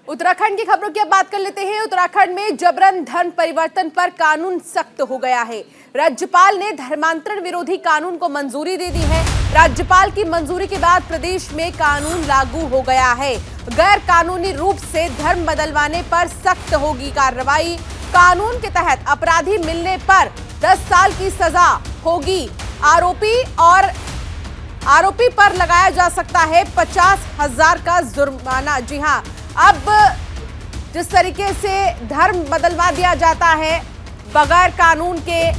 उत्तराखंड की खबरों की अब बात कर लेते हैं। उत्तराखंड में जबरन धर्म परिवर्तन पर कानून सख्त हो गया है। राज्यपाल ने धर्मांतरण विरोधी कानून को मंजूरी दे दी है। राज्यपाल की मंजूरी के बाद प्रदेश में कानून लागू हो गया है। गैर कानूनी रूप से धर्म बदलवाने पर सख्त होगी कार्रवाई। कानून के तहत अपराधी मिलने पर 10 साल की सजा होगी। आरोपी पर लगाया जा सकता है 50,000 का जुर्माना। जी हां, अब जिस तरीके से धर्म बदलवा दिया जाता है बगैर कानून के,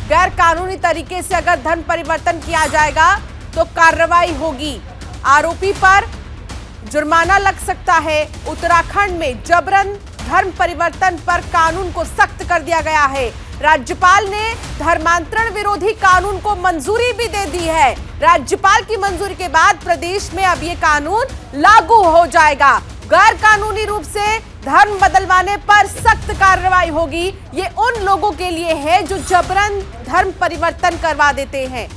गैर कानूनी तरीके से अगर धर्म परिवर्तन किया जाएगा तो कार्रवाई होगी। आरोपी पर जुर्माना लग सकता है। उत्तराखंड में जबरन धर्म परिवर्तन पर कानून को सख्त कर दिया गया है। राज्यपाल ने धर्मांतरण विरोधी कानून को मंजूरी भी दे दी है। राज्यपाल की मंजूरी के बाद प्रदेश में अब ये कानून लागू हो जाएगा। गैर कानूनी रूप से धर्म बदलवाने पर सख्त कार्रवाई होगी। ये उन लोगों के लिए है जो जबरन धर्म परिवर्तन करवा देते हैं।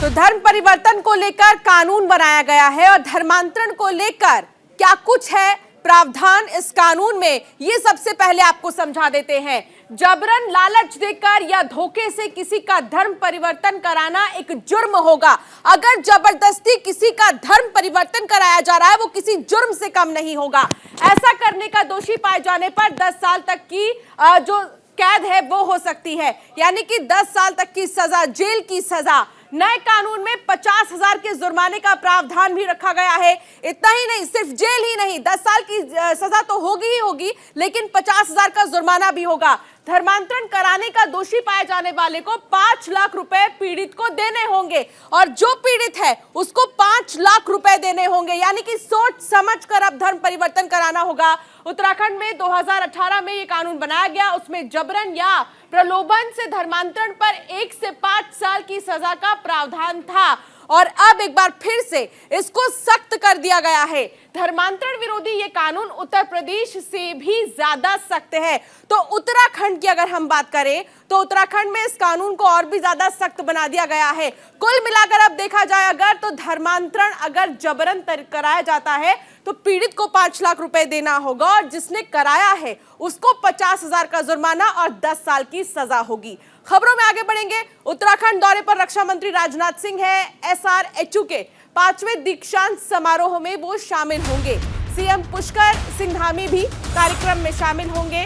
तो धर्म परिवर्तन को लेकर कानून बनाया गया है और धर्मांतरण को लेकर क्या कुछ है प्रावधान इस कानून में, ये सबसे पहले आपको समझा देते हैं। जबरन लालच देकर या धोखे से किसी का धर्म परिवर्तन कराना एक जुर्म होगा। अगर जबरदस्ती किसी का धर्म परिवर्तन कराया जा रहा है वो किसी जुर्म से कम नहीं होगा। ऐसा करने का दोषी पाए जाने पर 10 साल तक की जो कैद है वो हो सकती है, यानी कि 10 साल तक की सजा, जेल की सजा। नए कानून में 50,000 के जुर्माने का प्रावधान भी रखा गया है। इतना ही नहीं, सिर्फ जेल ही नहीं, 10 साल की सजा तो होगी ही होगी, लेकिन 50,000 का जुर्माना भी होगा। धर्मांतरण कराने का दोषी पाए जाने वाले को 5 लाख रुपए पीड़ित को देने होंगे और जो पीड़ित है उसको 5 लाख रुपए देने होंगे, यानी कि सोच समझ कर अब धर्म परिवर्तन कराना होगा। उत्तराखंड में 2018 में ये कानून बनाया गया। उसमें जबरन या प्रलोभन से धर्मांतरण पर 1 से 5 साल की सजा का प्रावधान था और अब एक बार फिर से इसको सख्त कर दिया गया है। धर्मांतरण विरोधी ये कानून उत्तर प्रदेश से भी ज्यादा सख्त है। तो उत्तराखंड की अगर हम बात करें तो उत्तराखंड में इस कानून को और भी ज्यादा सख्त बना दिया गया है। कुल मिलाकर अब देखा जाए अगर तो धर्मांतरण अगर जबरन कराया जाता है तो पीड़ित को 5 लाख रुपए देना होगा और जिसने कराया है उसको 50,000 का जुर्माना और 10 साल की सजा होगी। खबरों में आगे बढ़ेंगे। उत्तराखंड दौरे पर रक्षा मंत्री राजनाथ सिंह है। SRHU के 5वें दीक्षांत समारोह में वो शामिल होंगे। सीएम पुष्कर सिंह धामी भी कार्यक्रम में शामिल होंगे।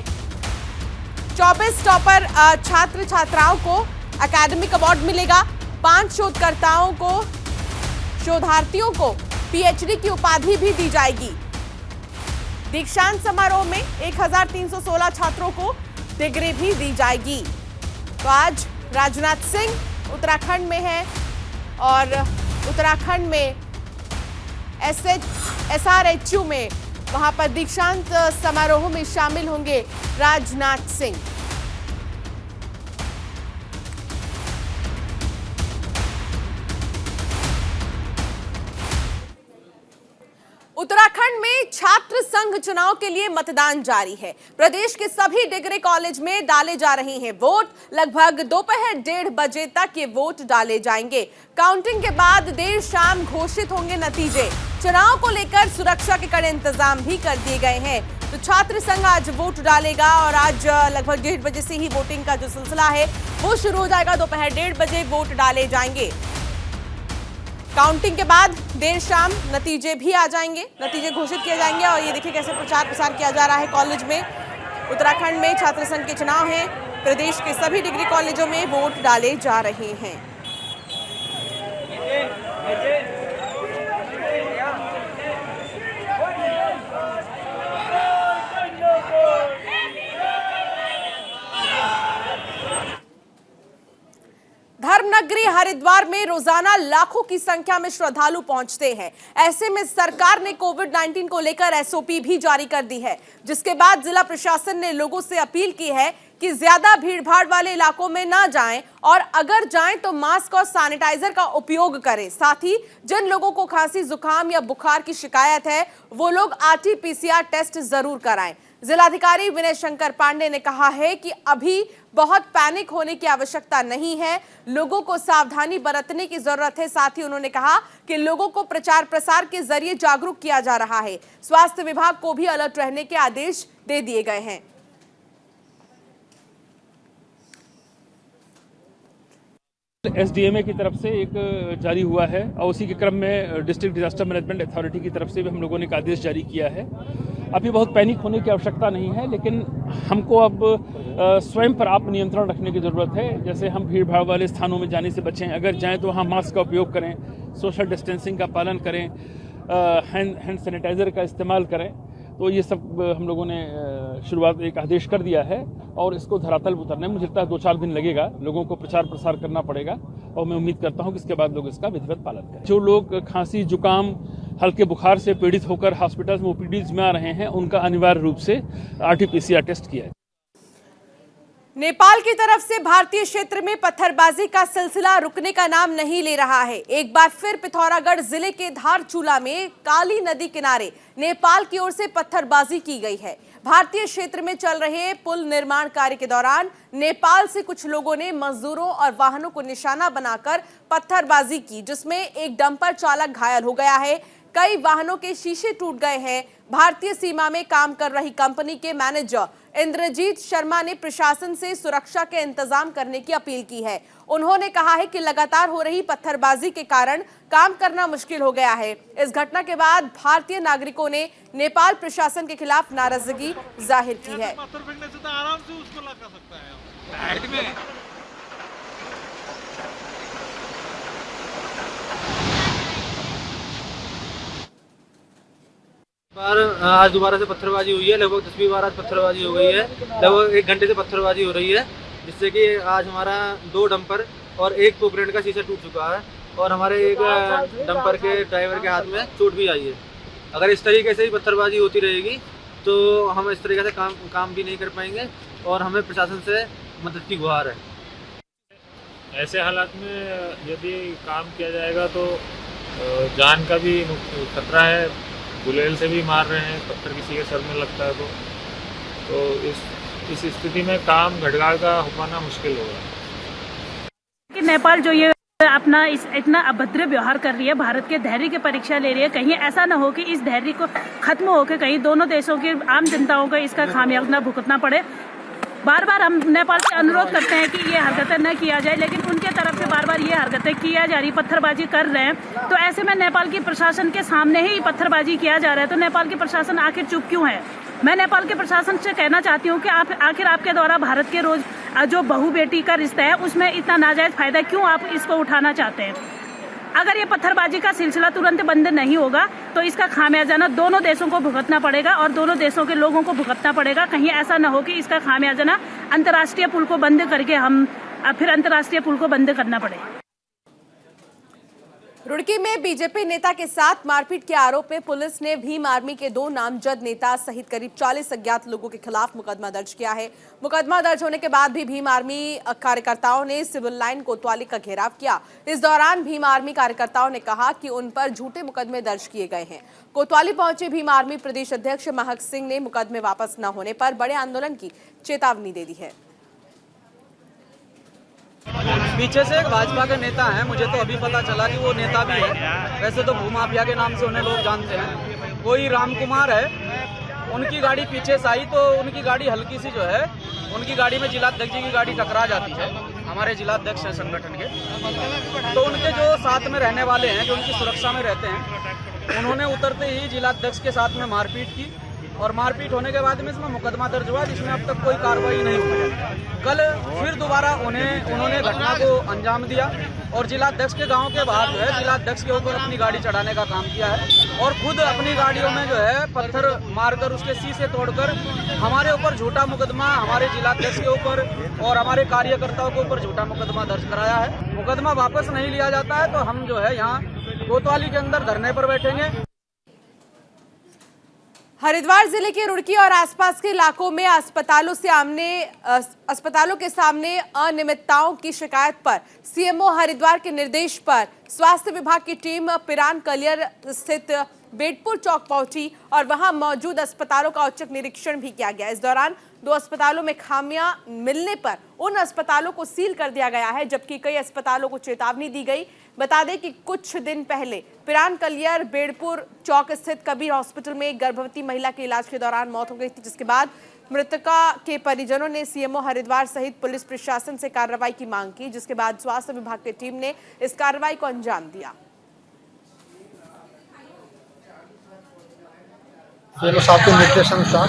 24 टॉपर छात्र छात्राओं को एकेडमिक अवार्ड मिलेगा। 5 शोधकर्ताओं को, शोधार्थियों को PhD की उपाधि भी दी जाएगी। दीक्षांत समारोह में 1316 छात्रों को डिग्री भी दी जाएगी। तो आज राजनाथ सिंह उत्तराखंड में है और उत्तराखंड में SRHU में वहां पर दीक्षांत समारोह में शामिल होंगे राजनाथ सिंह। उत्तराखंड में छात्र संघ चुनाव के लिए मतदान जारी है। प्रदेश के सभी डिग्री कॉलेज में डाले जा रहे हैं वोट। लगभग दोपहर 1:30 बजे तक ये वोट डाले जाएंगे। काउंटिंग के बाद देर शाम घोषित होंगे नतीजे। चुनाव को लेकर सुरक्षा के कड़े इंतजाम भी कर दिए गए हैं। तो छात्र संघ आज वोट डालेगा और आज लगभग 1:30 बजे से ही वोटिंग का जो सिलसिला है वो शुरू हो जाएगा। दोपहर 1:30 बजे वोट डाले जाएंगे। काउंटिंग के बाद देर शाम नतीजे भी आ जाएंगे, नतीजे घोषित किए जाएंगे। और ये देखिए कैसे प्रचार प्रसार किया जा रहा है कॉलेज में। उत्तराखंड में छात्र संघ के चुनाव हैं। प्रदेश के सभी डिग्री कॉलेजों में वोट डाले जा रहे हैं। धर्मनगरी हरिद्वार में रोजाना लाखों की संख्या में श्रद्धालु पहुंचते हैं। ऐसे में सरकार ने कोविड-19 को लेकर SOP भी जारी कर दी है, जिसके बाद जिला प्रशासन ने लोगों से अपील की है कि ज्यादा भीड़भाड़ वाले इलाकों में ना जाएं और अगर जाएं तो मास्क और सैनिटाइजर का उपयोग करें। साथ ही जिन लोगों को खांसी, जुकाम या बुखार की शिकायत है वो लोग RT-PCR टेस्ट जरूर कराएं। जिलाधिकारी विनय शंकर पांडे ने कहा है कि अभी बहुत पैनिक होने की आवश्यकता नहीं है, लोगों को सावधानी बरतने की जरूरत है। साथ ही उन्होंने कहा कि लोगों को प्रचार प्रसार के जरिए जागरूक किया जा रहा है। स्वास्थ्य विभाग को भी अलर्ट रहने के आदेश दे दिए गए हैं। SDMA की तरफ से एक जारी हुआ है और उसी के क्रम में डिस्ट्रिक्ट डिजास्टर मैनेजमेंट अथॉरिटी की तरफ से भी हम लोगों ने एक आदेश जारी किया है। अभी बहुत पैनिक होने की आवश्यकता नहीं है, लेकिन हमको अब स्वयं पर आप नियंत्रण रखने की ज़रूरत है। जैसे हम भीड़ भाड़ वाले स्थानों में जाने से बचें, अगर जाएं तो वहाँ मास्क का उपयोग करें, सोशल डिस्टेंसिंग का पालन करें, हैंड सैनिटाइज़र का इस्तेमाल करें। तो ये सब हम लोगों ने शुरुआत एक आदेश कर दिया है और इसको धरातल उतरने में मुझे लगता है 2-4 दिन लगेगा। लोगों को प्रचार प्रसार करना पड़ेगा और मैं उम्मीद करता हूं कि इसके बाद लोग इसका विधिवत पालन करें। जो लोग खांसी, जुकाम, हल्के बुखार से पीड़ित होकर हॉस्पिटल में OPDs में आ रहे हैं, उनका अनिवार्य रूप से RT-PCR टेस्ट किया है। नेपाल की तरफ से भारतीय क्षेत्र में पत्थरबाजी का सिलसिला रुकने का नाम नहीं ले रहा है। एक बार फिर पिथौरागढ़ जिले के धारचूला में काली नदी किनारे नेपाल की ओर से पत्थरबाजी की गई है। भारतीय क्षेत्र में चल रहे पुल निर्माण कार्य के दौरान नेपाल से कुछ लोगों ने मजदूरों और वाहनों को निशाना बनाकर पत्थरबाजी की, जिसमें एक डंपर चालक घायल हो गया है। कई वाहनों के शीशे टूट गए हैं। भारतीय सीमा में काम कर रही कंपनी के मैनेजर इंद्रजीत शर्मा ने प्रशासन से सुरक्षा के इंतजाम करने की अपील की है। उन्होंने कहा है कि लगातार हो रही पत्थरबाजी के कारण काम करना मुश्किल हो गया है। इस घटना के बाद भारतीय नागरिकों ने नेपाल प्रशासन के खिलाफ नाराजगी जाहिर की है। आज दोबारा से पत्थरबाजी हुई है। लगभग 10-20 बार आज पत्थरबाजी हो गई है। लगभग 1 घंटे से पत्थरबाजी हो रही है, जिससे कि आज हमारा 2 डंपर और 1 पोकलेन का शीशा टूट चुका है और हमारे एक डंपर के ड्राइवर के हाथ में चोट भी आई है। अगर इस तरीके से ही पत्थरबाजी होती रहेगी तो हम इस तरीके से काम भी नहीं कर पाएंगे और हमें प्रशासन से मदद की गुहार है। ऐसे हालात में यदि काम किया जाएगा तो जान का भी खतरा है। गुलेल से भी मार रहे हैं, पत्थर किसी के सर में लगता है तो इस स्थिति में काम घटगाड़ का हो पाना मुश्किल होगा। कि नेपाल जो ये अपना इतना अभद्र व्यवहार कर रही है, भारत के धैर्य की परीक्षा ले रही है, कहीं ऐसा न हो कि इस धैर्य को खत्म होकर कहीं दोनों देशों की आम जनताओं को इसका खामियाजा भुगतना पड़े। बार बार हम नेपाल से अनुरोध करते हैं कि ये हरकतें न किया जाए, लेकिन उनके तरफ से बार बार ये हरकतें किया जा रही, पत्थरबाजी कर रहे हैं। तो ऐसे में नेपाल की प्रशासन के सामने ही पत्थरबाजी किया जा रहा है, तो नेपाल की प्रशासन आखिर चुप क्यों है? मैं नेपाल के प्रशासन से कहना चाहती हूँ कि आखिर आपके द्वारा भारत के रोज जो बहू बेटी का रिश्ता है उसमें इतना नाजायज फायदा क्यों आप इसको उठाना चाहते हैं? अगर ये पत्थरबाजी का सिलसिला तुरंत बंद नहीं होगा तो इसका खामियाजा ना दोनों देशों को भुगतना पड़ेगा और दोनों देशों के लोगों को भुगतना पड़ेगा। कहीं ऐसा ना हो कि इसका खामियाजा ना अंतर्राष्ट्रीय पुल को बंद करके हम फिर अंतर्राष्ट्रीय पुल को बंद करना पड़े। रुड़की में बीजेपी नेता के साथ मारपीट के आरोप में पुलिस ने भीम आर्मी के 2 नामजद नेता सहित करीब 40 अज्ञात लोगों के खिलाफ मुकदमा दर्ज किया है। मुकदमा दर्ज होने के बाद भी भीम आर्मी कार्यकर्ताओं ने सिविल लाइन कोतवाली का घेराव किया। इस दौरान भीम आर्मी कार्यकर्ताओं ने कहा कि उन पर झूठे मुकदमे दर्ज किए गए हैं। कोतवाली पहुंचे भीम आर्मी प्रदेश अध्यक्ष महक सिंह ने मुकदमे वापस न होने पर बड़े आंदोलन की चेतावनी दे दी है। पीछे से एक भाजपा के नेता हैं, मुझे तो अभी पता चला कि वो नेता भी है। वैसे तो भूमाफिया के नाम से उन्हें लोग जानते हैं। कोई राम कुमार है, उनकी गाड़ी पीछे से आई तो उनकी गाड़ी हल्की सी जो है, उनकी गाड़ी में जिलाध्यक्ष जी की गाड़ी टकरा जाती है, हमारे जिलाध्यक्ष है संगठन के। तो उनके जो साथ में रहने वाले हैं, जो उनकी सुरक्षा में रहते हैं, उन्होंने उतरते ही जिलाध्यक्ष के साथ में मारपीट की और मारपीट होने के बाद में इसमें मुकदमा दर्ज हुआ, जिसमें अब तक कोई कार्रवाई नहीं हुई है। कल फिर दोबारा उन्होंने घटना को अंजाम दिया और जिलाध्यक्ष के गांव के बाहर जो है जिलाध्यक्ष के ऊपर अपनी गाड़ी चढ़ाने का काम किया है और खुद अपनी गाड़ियों में जो है पत्थर मारकर उसके शीशे तोड़कर हमारे ऊपर झूठा मुकदमा, हमारे जिलाध्यक्ष के ऊपर और हमारे कार्यकर्ताओं के ऊपर झूठा मुकदमा दर्ज कराया है। मुकदमा वापस नहीं लिया जाता है तो हम जो है यहाँ कोतवाली के अंदर धरने पर बैठेंगे। हरिद्वार जिले के रुड़की और आसपास के इलाकों में अस्पतालों के सामने अनियमितताओं की शिकायत पर सीएमओ हरिद्वार के निर्देश पर स्वास्थ्य विभाग की टीम पिरान कलियर स्थित बेटपुर चौक पहुंची और वहां मौजूद अस्पतालों का औचक निरीक्षण भी किया गया। इस दौरान 2 अस्पतालों में खामियां मिलने पर उन अस्पतालों को सील कर दिया गया है, जबकि कई अस्पतालों को चेतावनी दी गई। बता दें कि कुछ दिन पहले पिरान कलियर बेड़पुर चौक स्थित कबीर हॉस्पिटल में एक गर्भवती महिला के इलाज के दौरान मौत हो गई थी, जिसके बाद मृतका के परिजनों ने सीएमओ हरिद्वार सहित पुलिस प्रशासन से कार्रवाई की मांग की, जिसके बाद स्वास्थ्य विभाग की टीम ने इस कार्रवाई को अंजाम दिया। सीएमओ साहब के निर्देशानुसार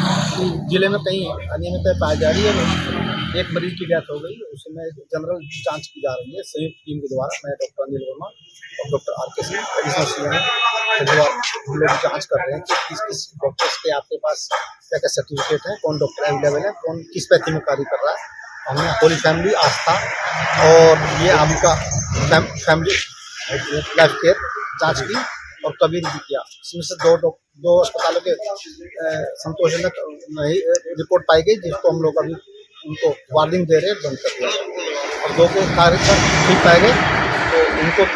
जिले में कहीं अनियमितता पाई जा रही है। एक मरीज की डेथ हो गई, उसमें जनरल जांच की जा रही है संयुक्त टीम के द्वारा। मैं डॉक्टर अनिल वर्मा और डॉक्टर आर के सिंह एडिशनल सीएमओ हम लोग जांच कर रहे हैं कि किस किस डॉक्टर्स के आपके पास क्या क्या सर्टिफिकेट है, कौन डॉक्टर अवेलेबल है, कौन किस पैथी में कार्य कर रहा है। हमने होली फैमिली आस्था और ये आपका फैमिली लाइफ केयर जाँच की और कबीर भी किया। इसमें से दो अस्पतालों के संतोषजनक रिपोर्ट पाई गई, जिसको हम लोग अभी उनको वार्निंग दे रहे हैं, बंद कर दिया। और 2 के कार्य ठीक पाए गए तो उनको।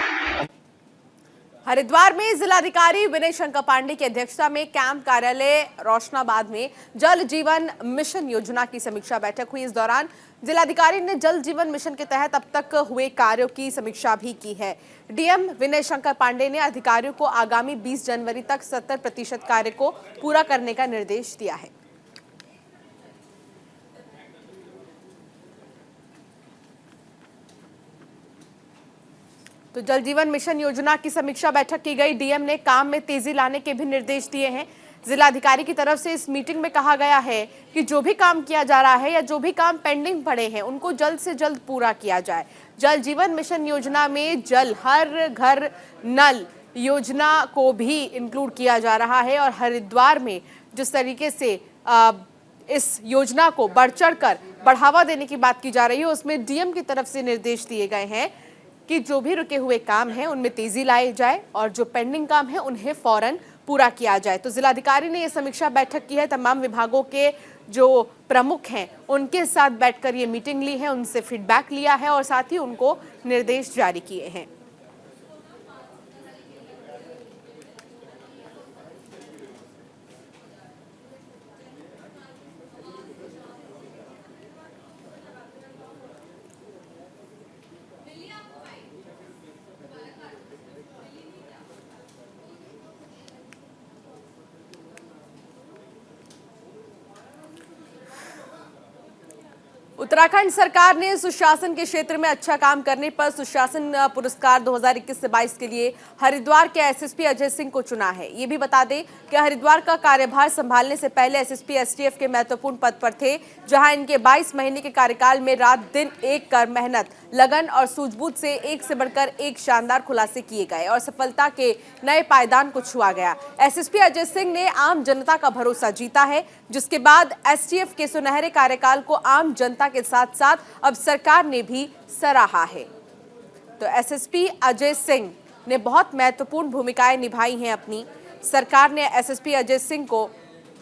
हरिद्वार में जिलाधिकारी विनय शंकर पांडे की अध्यक्षता में कैंप कार्यालय रोशनाबाद में जल जीवन मिशन योजना की समीक्षा बैठक हुई। इस दौरान जिलाधिकारी ने जल जीवन मिशन के तहत अब तक हुए कार्यों की समीक्षा भी की है। डीएम विनय शंकर पांडे ने अधिकारियों को आगामी 20 जनवरी तक 70% कार्य को पूरा करने का निर्देश दिया है। तो जल जीवन मिशन योजना की समीक्षा बैठक की गई। डीएम ने काम में तेजी लाने के भी निर्देश दिए हैं। जिलाधिकारी की तरफ से इस मीटिंग में कहा गया है कि जो भी काम किया जा रहा है या जो भी काम पेंडिंग पड़े हैं उनको जल्द से जल्द पूरा किया जाए। जल जीवन मिशन योजना में जल हर घर नल योजना को भी इंक्लूड किया जा रहा है और हरिद्वार में जिस तरीके से इस योजना को बढ़ चढ़कर बढ़ावा देने की बात की जा रही है, उसमें डीएम की तरफ से निर्देश दिए गए हैं कि जो भी रुके हुए काम हैं उनमें तेजी लाई जाए और जो पेंडिंग काम है उन्हें फौरन पूरा किया जाए। तो जिलाधिकारी ने यह समीक्षा बैठक की है, तमाम विभागों के जो प्रमुख हैं उनके साथ बैठकर ये मीटिंग ली है, उनसे फीडबैक लिया है और साथ ही उनको निर्देश जारी किए हैं। उत्तराखंड सरकार ने सुशासन के क्षेत्र में अच्छा काम करने पर सुशासन पुरस्कार 2021 से 22 के लिए हरिद्वार के एसएसपी अजय सिंह को चुना है। ये भी बता दें कि हरिद्वार का कार्यभार संभालने से पहले एसएसपी एसटीएफ के महत्वपूर्ण पद पर थे, जहां इनके 22 महीने के कार्यकाल में रात दिन एक कर मेहनत, लगन और सूझबूझ से एक से बढ़कर एक शानदार खुलासे किए गए और सफलता के नए पायदान को छुआ गया। एसएसपी अजय सिंह ने आम जनता का भरोसा जीता है, जिसके बाद एसटीएफ के सुनहरे कार्यकाल को आम जनता के साथ साथ अब सरकार ने भी सराहा है। तो एसएसपी अजय सिंह ने बहुत महत्वपूर्ण भूमिकाएं निभाई हैं अपनी। सरकार ने एसएसपी अजय सिंह को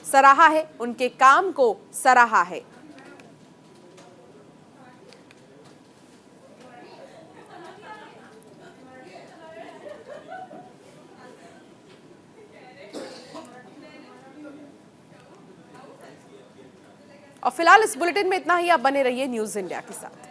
सराहा है, उनके काम को सराहा है। और फिलहाल इस बुलेटिन में इतना ही। आप बने रहिए न्यूज़ इंडिया के साथ।